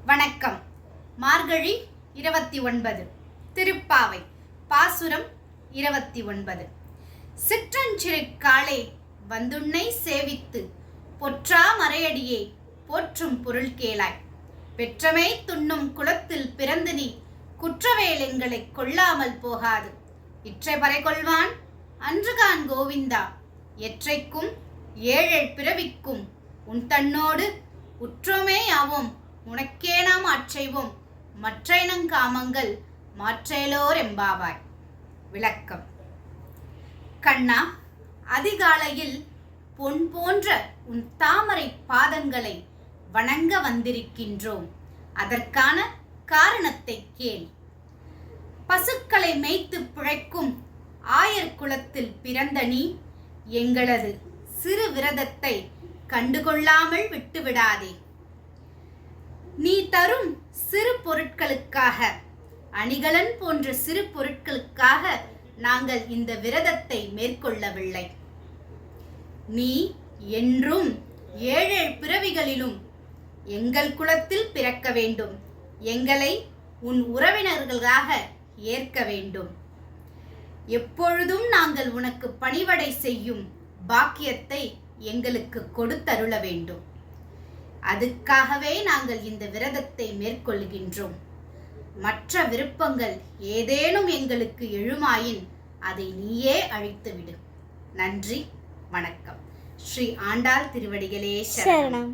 வணக்கம். மார்கழி 29 திருப்பாவை பாசுரம் 29. சிற்றஞ்சிறு காளே வந்துன்னை சேவித்து பொற்றா மறையடியே போற்றும் பொருள் கேளாய். பெற்றமை துண்ணும் குலத்தில் பிறந்து நீ குற்றவேல் எங்களை கொள்ளாமல் போகாது. இற்றை பறை கொள்வான் அன்றுகான் கோவிந்தா. எற்றைக்கும் ஏழெழ் பிறவிக்கும் உன் தன்னோடு உற்றோமே ஆவோம். உனக்கே நாம் ஆற்றைவோம் மற்றைனங்காமங்கள் மாற்றேலோர் எம்பாவாய். விளக்கம். கண்ணா, அதிகாலையில் பொன் போன்ற உன் தாமரை பாதங்களை வணங்க வந்திருக்கின்றோம். அதற்கான காரணத்தை கேள். பசுக்களை மேய்த்து பிழைக்கும் ஆயர் குலத்தில் பிறந்த நீ எங்களது சிறு விரதத்தை கண்டுகொள்ளாமல் விட்டுவிடாதே. நீ தரும் சிறு பொருட்களுக்காக, அணிகலன் போன்ற சிறு பொருட்களுக்காக நாங்கள் இந்த விரதத்தை மேற்கொள்ளவில்லை. நீ என்றும் ஏழேழு பிறவிகளிலும் எங்கள் குலத்தில் பிறக்க வேண்டும். எங்களை உன் உறவினர்களாக ஏற்க வேண்டும். எப்பொழுதும் நாங்கள் உனக்கு பணிவடை செய்யும் பாக்கியத்தை எங்களுக்கு கொடுத்தருள வேண்டும். அதுக்காகவே நாங்கள் இந்த விரதத்தை மேற்கொள்கின்றோம். மற்ற விருப்பங்கள் ஏதேனும் எங்களுக்கு எழுமாயின் அதை நீயே அழித்துவிடு. நன்றி, வணக்கம். ஸ்ரீ ஆண்டாள் திருவடிகளே சரணம்.